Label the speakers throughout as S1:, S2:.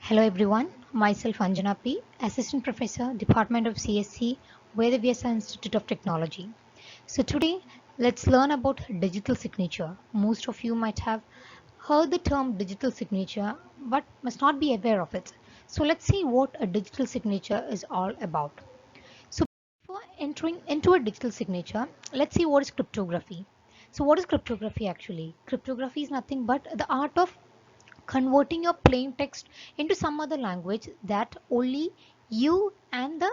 S1: Hello everyone, myself Anjana P, Assistant Professor, Department of CSC, Vedavyasa Institute of Technology. So today, let's learn about digital signature. Most of you might have heard the term digital signature, but must not be aware of it. So let's see what a digital signature is all about. So before entering into a digital signature, let's see what is cryptography. So what is cryptography actually? Cryptography is nothing but the art of converting your plain text into some other language that only you and the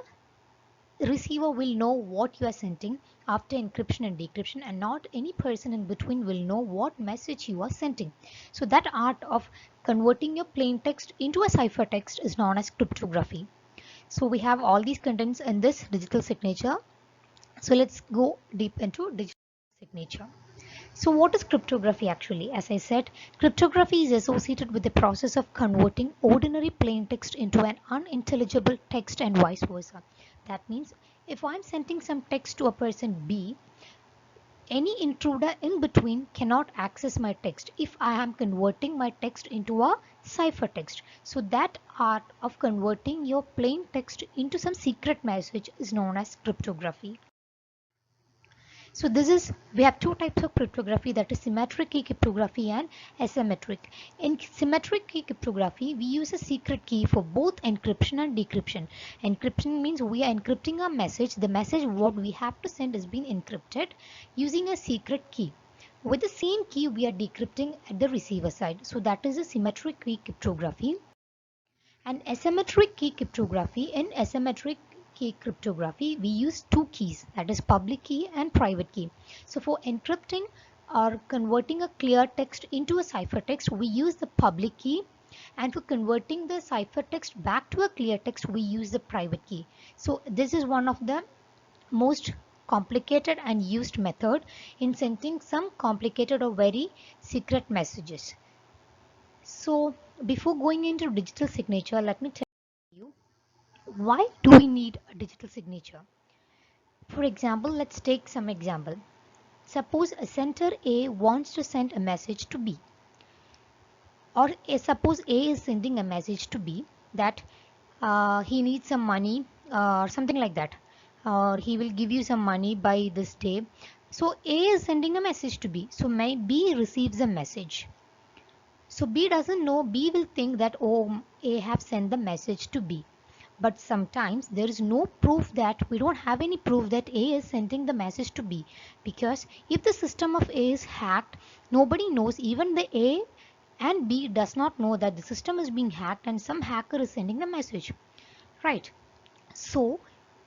S1: receiver will know what you are sending after encryption and decryption, and not any person in between will know what message you are sending. So that art of converting your plain text into a ciphertext is known as cryptography. So we have all these contents in this digital signature. So let's go deep into digital signature. So what is cryptography actually? As I said, cryptography is associated with the process of converting ordinary plain text into an unintelligible text and vice versa. That means if I'm sending some text to a person B, any intruder in between cannot access my text if I am converting my text into a ciphertext. So that art of converting your plain text into some secret message is known as cryptography. So we have two types of cryptography, that is symmetric key cryptography and asymmetric. In symmetric key cryptography, we use a secret key for both encryption and decryption. Encryption means we are encrypting a message. The message what we have to send is being encrypted using a secret key. With the same key, we are decrypting at the receiver side. So that is a symmetric key cryptography. And asymmetric key cryptography, in asymmetric key cryptography, we use two keys, that is public key and private key. So for encrypting or converting a clear text into a ciphertext, we use the public key, and for converting the ciphertext back to a clear text, we use the private key. So this is one of the most complicated and used method in sending some complicated or very secret messages. So before going into digital signature, let me tell you, why do we need a digital signature? For example, let's take some example. Suppose a sender A wants to send a message to B, or suppose A is sending a message to B that he needs some money or something like that, or he will give you some money by this day. So A is sending a message to B. So B receives a message. So B doesn't know, B will think that, oh, A have sent the message to B. But sometimes there is no proof, that we don't have any proof that A is sending the message to B, because if the system of A is hacked, nobody knows, even the A and B does not know that the system is being hacked and some hacker is sending the message, right? So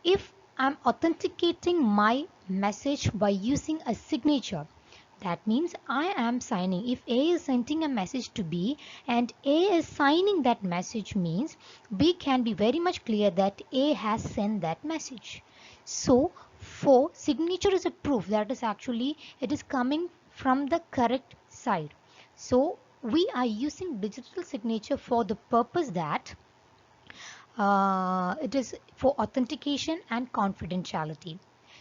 S1: if I'm authenticating my message by using a signature, that means I am signing. If A is sending a message to B and A is signing that message, means B can be very much clear that A has sent that message. So for signature is a proof that is actually it is coming from the correct side. So we are using digital signature for the purpose that it is for authentication and confidentiality.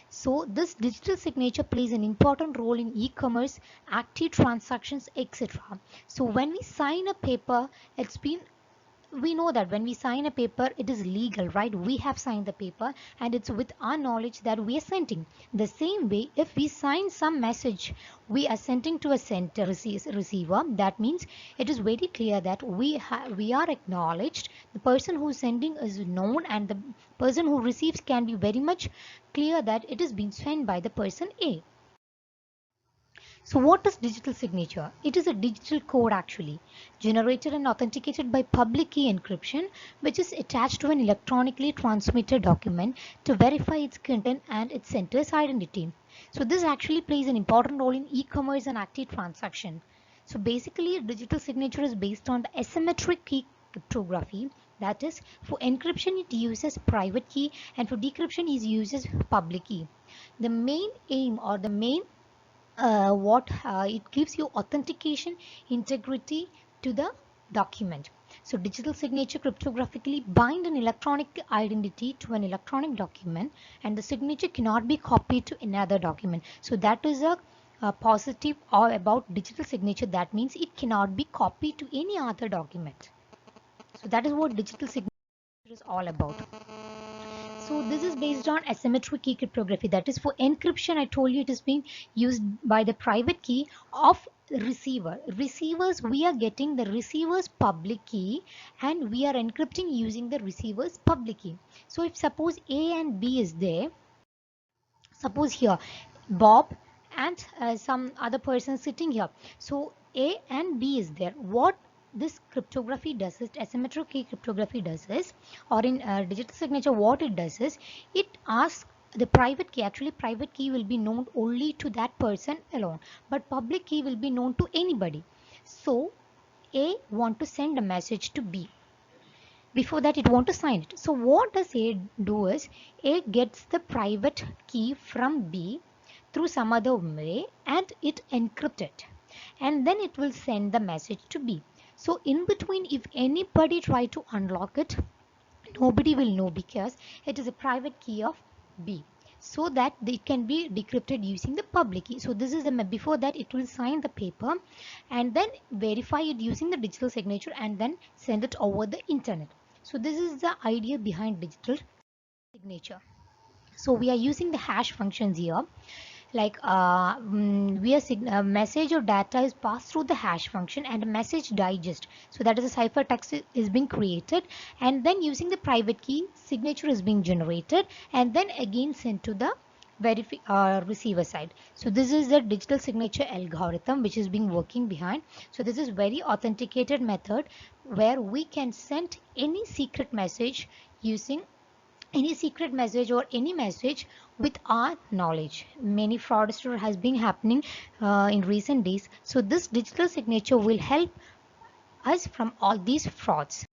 S1: So this digital signature plays an important role in e-commerce, active transactions, etc. So when we sign a paper, we know that when we sign a paper, it is legal, right? We have signed the paper and it's with our knowledge that we are sending. The same way, if we sign some message we are sending to a receiver, that means it is very clear that we are acknowledged, the person who is sending is known, and the person who receives can be very much clear that it is being sent by the person A. So what is digital signature? It is a digital code actually, generated and authenticated by public key encryption, which is attached to an electronically transmitted document to verify its content and its sender's identity. So this actually plays an important role in e-commerce and active transaction. So basically, digital signature is based on the asymmetric key cryptography. That is, for encryption it uses private key, and for decryption it uses public key. The main aim, or the main what it gives you authentication integrity to the document. So digital signature cryptographically bind an electronic identity to an electronic document, and the signature cannot be copied to another document. So that is a positive or about digital signature, that means it cannot be copied to any other document. So that is what digital signature is all about. So this is based on asymmetric key cryptography. That is for encryption. I told you it is being used by the private key of receiver. Receivers, we are getting the receiver's public key and we are encrypting using the receiver's public key. So if suppose A and B is there, suppose here Bob and some other person sitting here. So A and B is there. What this cryptography does is, asymmetric key cryptography does is, or in digital signature what it does is, it asks the private key. Actually private key will be known only to that person alone, but public key will be known to anybody. So A want to send a message to B. Before that it want to sign it. So what does A do is, A gets the private key from B through some other way and it encrypts it, and then it will send the message to B. So in between, if anybody try to unlock it, nobody will know because it is a private key of B, so that it can be decrypted using the public key. So this is the, before that it will sign the paper and then verify it using the digital signature and then send it over the internet. So this is the idea behind digital signature. So we are using the hash functions here. Like message or data is passed through the hash function and a message digest. So that is a ciphertext is being created, and then using the private key, signature is being generated and then again sent to the receiver side. So this is the digital signature algorithm which is being working behind. So this is very authenticated method where we can send any secret message using any secret message or any message with our knowledge. Many fraudster has been happening in recent days. So this digital signature will help us from all these frauds.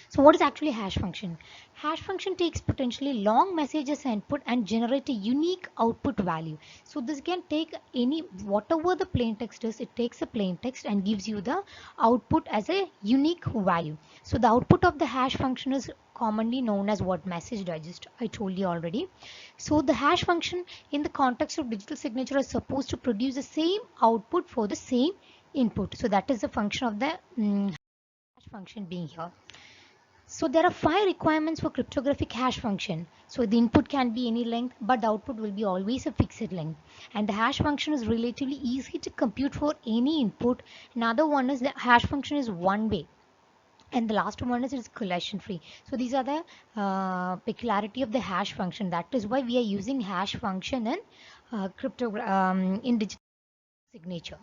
S1: So what is actually hash function? Hash function takes potentially long messages input and generate a unique output value. So this can take any, whatever the plain text is, it takes a plain text and gives you the output as a unique value. So the output of the hash function is commonly known as what? Message digest. I told you already. So the hash function in the context of digital signature is supposed to produce the same output for the same input. So that is the function of the hash function being here. So there are 5 requirements for cryptographic hash function. So the input can be any length, but the output will be always a fixed length. And the hash function is relatively easy to compute for any input. Another one is the hash function is one way. And the last one is it's collision free. So these are the peculiarity of the hash function. That is why we are using hash function in in digital signature.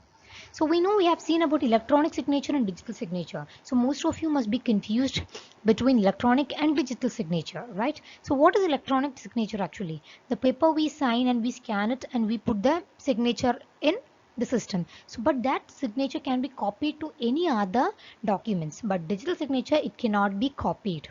S1: So we know, we have seen about electronic signature and digital signature. So most of you must be confused between electronic and digital signature, right? So what is electronic signature actually? The paper we sign and we scan it and we put the signature in the system. So but that signature can be copied to any other documents, but digital signature, it cannot be copied.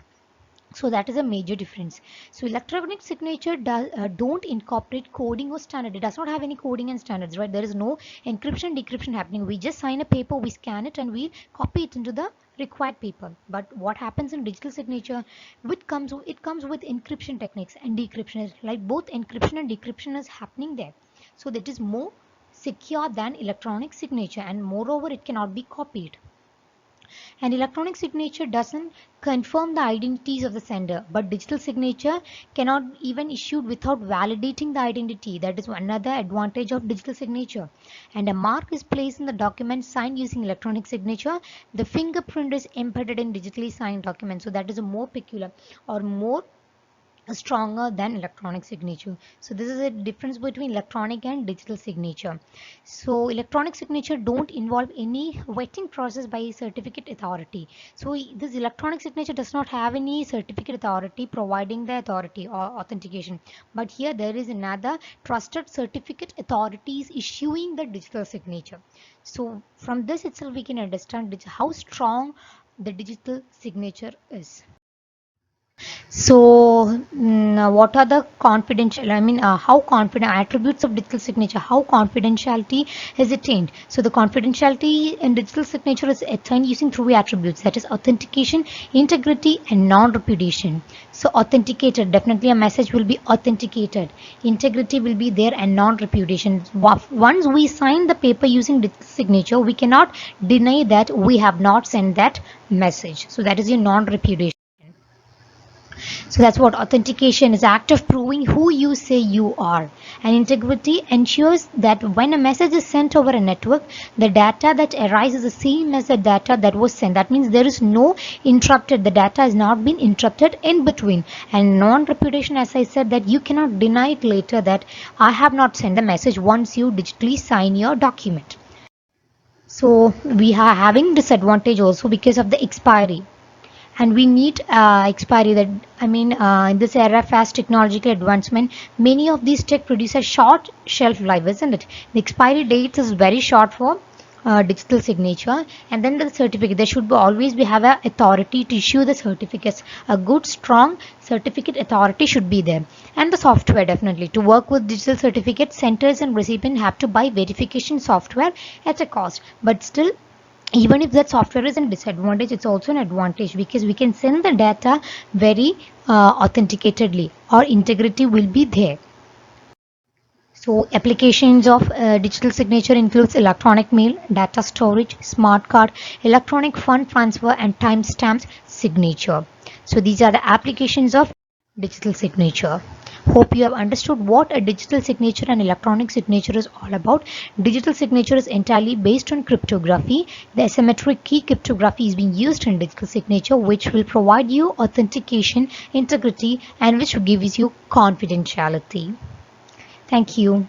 S1: So that is a major difference. So electronic signature don't incorporate coding or standard. It does not have any coding and standards, right? There is no encryption decryption happening. We just sign a paper, we scan it and we copy it into the required paper. But what happens in digital signature, it comes with encryption techniques and decryption. Like both encryption and decryption is happening there. So that is more secure than electronic signature, and moreover it cannot be copied. And electronic signature doesn't confirm the identities of the sender, but digital signature cannot even issued without validating the identity. That is another advantage of digital signature. And a mark is placed in the document signed using electronic signature. The fingerprint is embedded in digitally signed document. So that is a more peculiar or more stronger than electronic signature. So this is a difference between electronic and digital signature. So electronic signature don't involve any vetting process by a certificate authority. So this electronic signature does not have any certificate authority providing the authority or authentication, but here there is another trusted certificate authorities issuing the digital signature. So from this itself we can understand how strong the digital signature is. So, what are the confidential? I mean, how confident attributes of digital signature? How confidentiality is attained? So, the confidentiality in digital signature is attained using three attributes, that is authentication, integrity, and non-repudiation. So, authenticated, definitely a message will be authenticated. Integrity will be there, and non-repudiation. Once we sign the paper using digital signature, we cannot deny that we have not sent that message. So, that is your non-repudiation. So that's what authentication is, act of proving who you say you are. And integrity ensures that when a message is sent over a network, the data that arrives is the same as the data that was sent. That means there is no interrupted, the data has not been interrupted in between. And non-repudiation, as I said, that you cannot deny it later that I have not sent the message once you digitally sign your document. So we are having disadvantage also because of the expiry, and we need expiry. That I mean, in this era of fast technological advancement, many of these tech produce a short shelf life, isn't it? The expiry date is very short for digital signature. And then the certificate, there should be always be have a authority to issue the certificates. A good strong certificate authority should be there. And the software, definitely to work with digital certificate, centers and recipients have to buy verification software at a cost. But still, even if that software is a disadvantage, it's also an advantage because we can send the data very authenticatedly, or integrity will be there. So applications of digital signature includes electronic mail, data storage, smart card, electronic fund transfer, and timestamps signature. So these are the applications of digital signature. Hope you have understood what a digital signature and electronic signature is all about. Digital signature is entirely based on cryptography. The asymmetric key cryptography is being used in digital signature, which will provide you authentication, integrity, and which gives you confidentiality. Thank you.